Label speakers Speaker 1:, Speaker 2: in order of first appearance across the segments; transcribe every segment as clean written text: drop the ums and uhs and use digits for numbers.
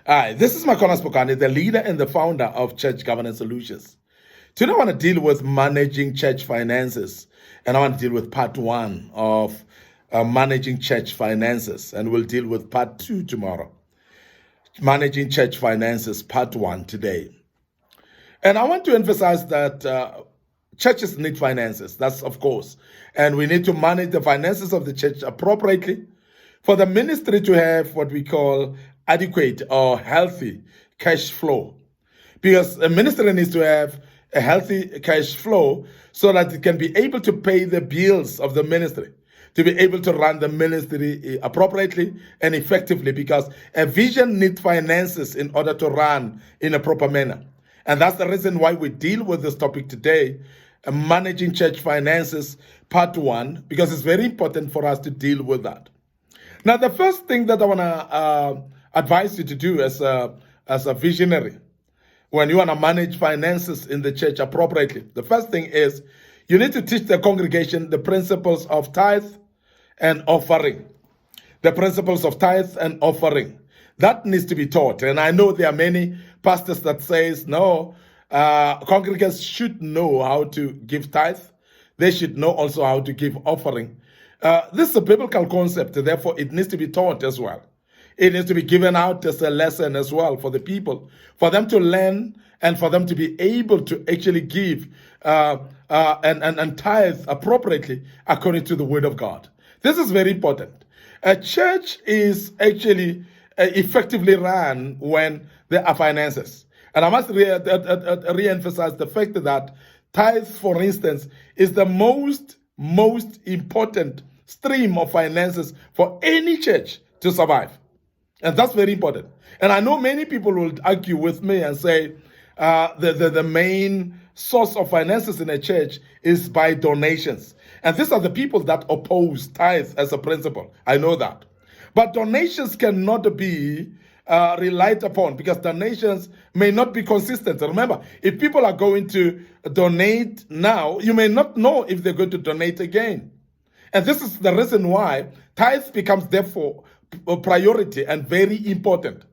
Speaker 1: Hi, this is Makona Spokane, the leader and the founder of Church Governance Solutions. Today I want to deal with managing church finances, and I want to deal with part one of managing church finances, and we'll deal with part two tomorrow. Managing church finances, part one today. And I want to emphasize that churches need finances, that's of course, and we need to manage the finances of the church appropriately for the ministry to have what we call adequate or healthy cash flow. Because a ministry needs to have a healthy cash flow so that it can be able to pay the bills of the ministry, to be able to run the ministry appropriately and effectively, because a vision needs finances in order to run in a proper manner. And that's the reason why we deal with this topic today, managing church finances, part one, because it's very important for us to deal with that. Now, the first thing that I want to advise you to do as a visionary, when you want to manage finances in the church appropriately, the first thing is you need to teach the congregation the principles of tithe and offering. The principles of tithe and offering. That needs to be taught. And I know there are many pastors that says, no, congregants should know how to give tithe. They should know also how to give offering. This is a biblical concept, therefore it needs to be taught as well. It needs to be given out as a lesson as well for the people, for them to learn and for them to be able to actually give and tithe appropriately according to the word of God. This is very important. A church is actually effectively run when there are finances. And I must re-emphasize the fact that tithe, for instance, is the most important stream of finances for any church to survive. And that's very important. And I know many people will argue with me and say the main source of finances in a church is by donations. And these are the people that oppose tithe as a principle. I know that. But donations cannot be relied upon, because donations may not be consistent. Remember, if people are going to donate now, you may not know if they're going to donate again. And this is the reason why tithe becomes therefore a priority and very important.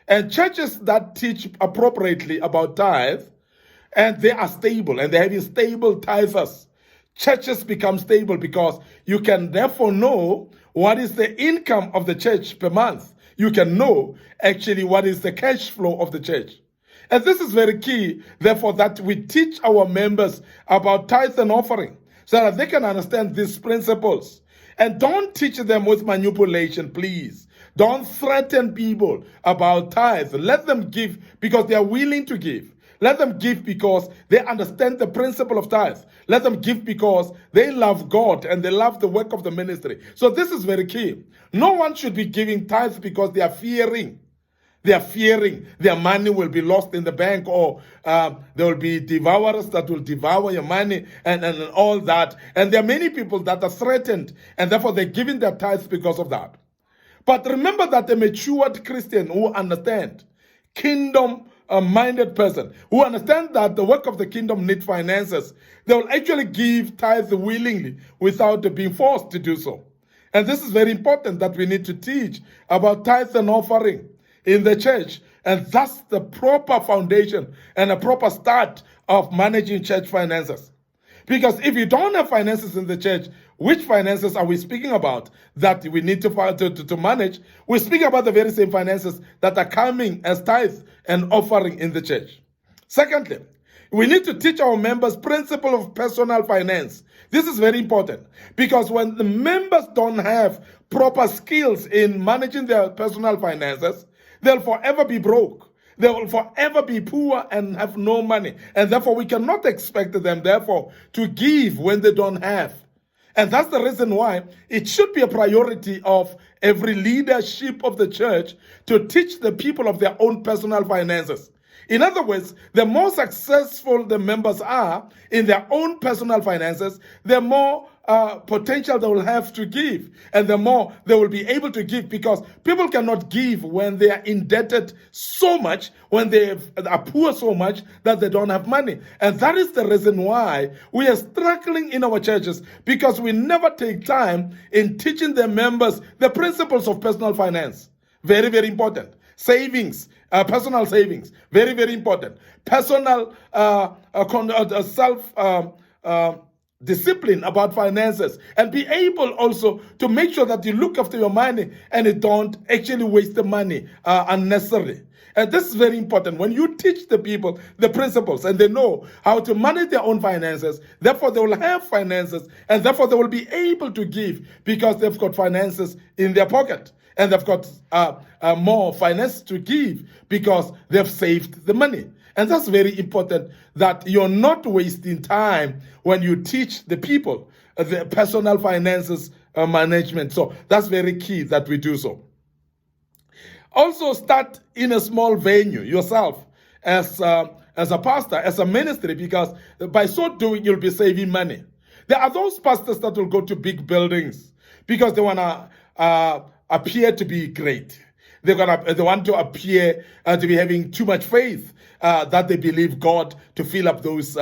Speaker 1: And churches that teach appropriately about tithe, and they are stable, and they're having stable tithers, churches become stable because you can therefore know what is the income of the church per month. You can know actually what is the cash flow of the church. And this is very key, therefore, that we teach our members about tithe and offering so that they can understand these principles. And don't teach them with manipulation, please. Don't threaten people about tithe. Let them give because they are willing to give. Let them give because they understand the principle of tithe. Let them give because they love God and they love the work of the ministry. So this is very key. No one should be giving tithe because they are fearing. They are fearing their money will be lost in the bank, or there will be devourers that will devour your money and all that. And there are many people that are threatened, and therefore they're giving their tithes because of that. But remember that a matured Christian who understands, kingdom-minded person, who understands that the work of the kingdom needs finances, they will actually give tithes willingly without being forced to do so. And this is very important that we need to teach about tithe and offering in the church, and that's the proper foundation and a proper start of managing church finances. Because if you don't have finances in the church, which finances are we speaking about that we need to manage? We're speaking about the very same finances that are coming as tithe and offering in the church. Secondly, we need to teach our members principle of personal finance. This is very important, because when the members don't have proper skills in managing their personal finances, they'll forever be broke. They will forever be poor and have no money. And therefore, we cannot expect them, therefore, to give when they don't have. And that's the reason why it should be a priority of every leadership of the church to teach the people of their own personal finances. In other words, the more successful the members are in their own personal finances, the more potential they will have to give, and the more they will be able to give, because people cannot give when they are indebted so much, when they are poor so much that they don't have money. And that is the reason why we are struggling in our churches, because we never take time in teaching the members the principles of personal finance. Very, very important. Savings, personal savings, very, very important. Personal self discipline about finances, and be able also to make sure that you look after your money and you don't actually waste the money unnecessarily. And this is very important. When you teach the people the principles and they know how to manage their own finances, therefore they will have finances, and therefore they will be able to give because they've got finances in their pocket, and they've got more finance to give because they've saved the money. And that's very important, that you're not wasting time when you teach the people the personal finances management. So that's very key that we do so. Also, start in a small venue yourself as a pastor, as a ministry, because by so doing, you'll be saving money. There are those pastors that will go to big buildings because they want to appear to be great. They want to appear to be having too much faith that they believe God to fill up those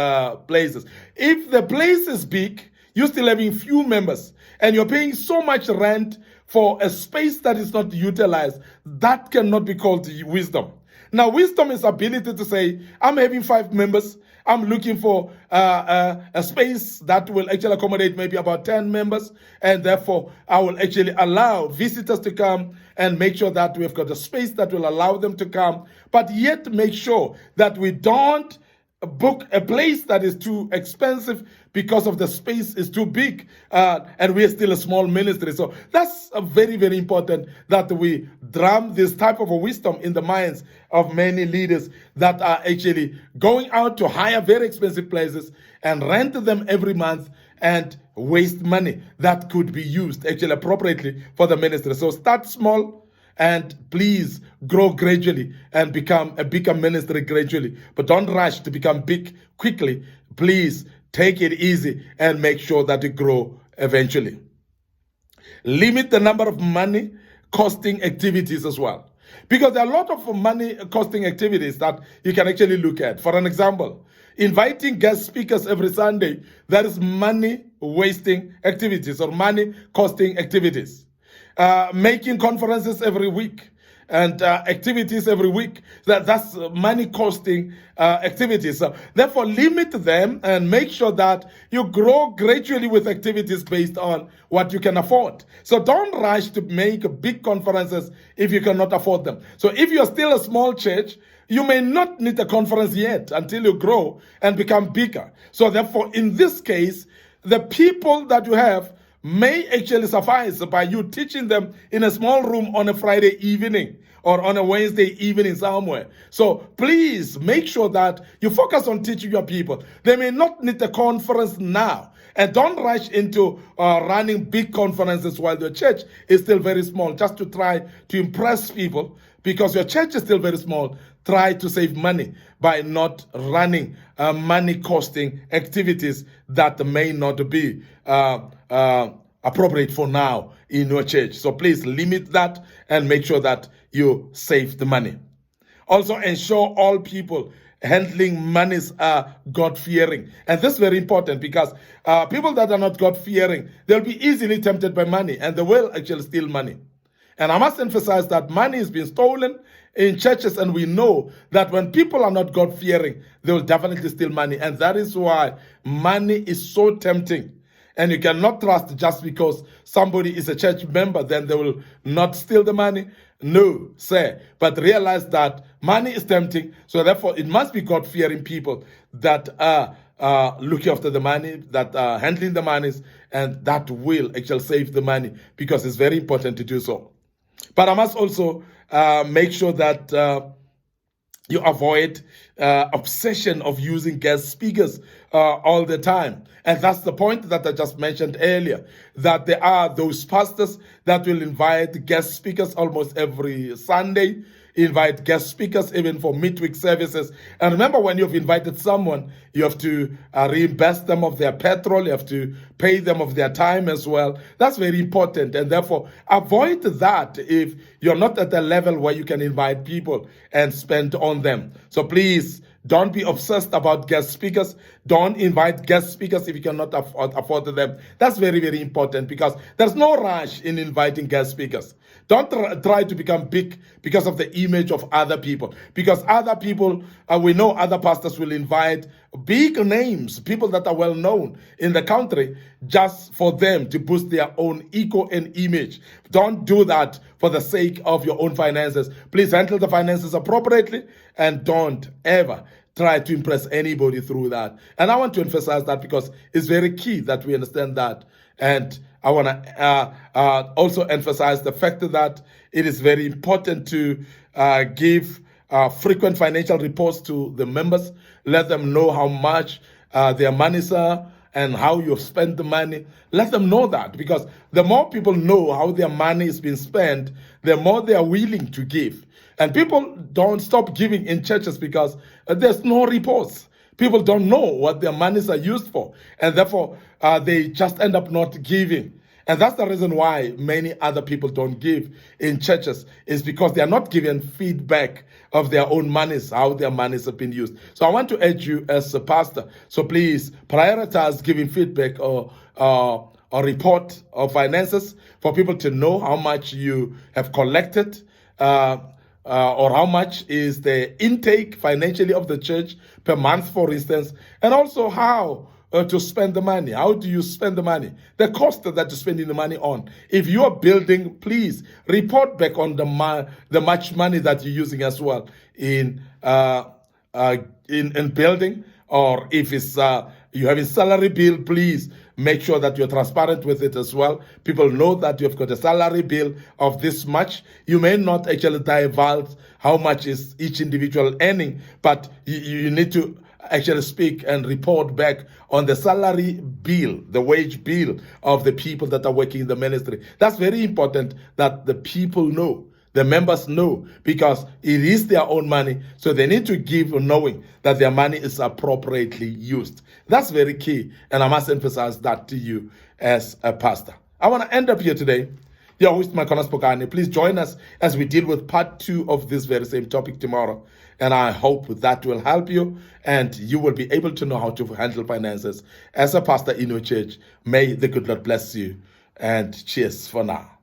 Speaker 1: places. If the place is big, you're still having few members, and you're paying so much rent for a space that is not utilized, that cannot be called wisdom. Now, wisdom is ability to say, I'm having 5 members, I'm looking for a space that will actually accommodate maybe about 10 members, and therefore I will actually allow visitors to come and make sure that we've got a space that will allow them to come, but yet make sure that we don't book a place that is too expensive because of the space is too big, and we're still a small ministry. So that's very, very important that we drum this type of a wisdom in the minds of many leaders that are actually going out to hire very expensive places and rent them every month and waste money that could be used actually appropriately for the ministry. So start small, and please grow gradually and become a bigger ministry gradually. But don't rush to become big quickly. Please take it easy and make sure that you grow eventually. Limit the number of money costing activities as well, because there are a lot of money costing activities that you can actually look at. For an example, inviting guest speakers every Sunday, that is money wasting activities or money costing activities. Making conferences every week and activities every week, that's money costing activities. So therefore, limit them and make sure that you grow gradually with activities based on what you can afford. So don't rush to make big conferences if you cannot afford them. So if you're still a small church, you may not need a conference yet until you grow and become bigger. So therefore, in this case, the people that you have may actually suffice by you teaching them in a small room on a Friday evening or on a Wednesday evening somewhere. So please make sure that you focus on teaching your people. They may not need a conference now. And don't rush into running big conferences while your church is still very small, just to try to impress people. Because your church is still very small, try to save money by not running money-costing activities that may not be appropriate for now in your church. So please limit that and make sure that you save the money. Also, ensure all people handling monies are God-fearing. And this is very important, because people that are not God-fearing, they'll be easily tempted by money, and they will actually steal money. And I must emphasize that money is being stolen in churches, and we know that when people are not God-fearing, they will definitely steal money. And that is why money is so tempting. And you cannot trust just because somebody is a church member, then they will not steal the money. No, sir. But realize that money is tempting, so therefore it must be God-fearing people that are looking after the money, that are handling the monies, and that will actually save the money, because it's very important to do so. But I must also make sure that you avoid obsession of using guest speakers all the time. And that's the point that I just mentioned earlier, that there are those pastors that will invite guest speakers almost every Sunday, invite guest speakers even for midweek services. And remember, when you've invited someone, you have to reimburse them of their petrol, you have to pay them of their time as well. That's very important, and therefore avoid that if you're not at the level where you can invite people and spend on them. So please Don't be obsessed about guest speakers. Don't invite guest speakers if you cannot afford them. That's very, very important, because there's no rush in inviting guest speakers. Don't try to become big because of the image of other people. Because other people, we know other pastors will invite big names, people that are well known in the country, just for them to boost their own ego and image. Don't do that for the sake of your own finances. Please handle the finances appropriately, and don't ever try to impress anybody through that. And I want to emphasize that, because it's very key that we understand that. And I want to also emphasize the fact that it is very important to give frequent financial reports to the members. Let them know how much their monies are and how you've spent the money. Let them know that, because the more people know how their money is being spent, the more they are willing to give. And people don't stop giving in churches because there's no reports. People don't know what their monies are used for, and therefore they just end up not giving. And that's the reason why many other people don't give in churches, is because they are not given feedback of their own monies, how their monies have been used. So I want to urge you as a pastor, so please prioritize giving feedback or report of finances for people to know how much you have collected, or how much is the intake financially of the church per month, for instance, and also how to spend the money. How do you spend the money? The cost that you're spending the money on. If you are building, please report back on the much money that you're using as well in building. Or if it's you have a salary bill, please make sure that you're transparent with it as well. People know that you've got a salary bill of this much. You may not actually divulge how much is each individual earning, but you need to actually speak and report back on the salary bill, the wage bill of the people that are working in the ministry. That's very important that the people know. The members know, because it is their own money, so they need to give knowing that their money is appropriately used. That's very key, and I must emphasize that to you as a pastor. I want to end up here today. Your host, Makona Spokane. Please join us as we deal with part 2 of this very same topic tomorrow, and I hope that will help you, and you will be able to know how to handle finances as a pastor in your church. May the good Lord bless you, and cheers for now.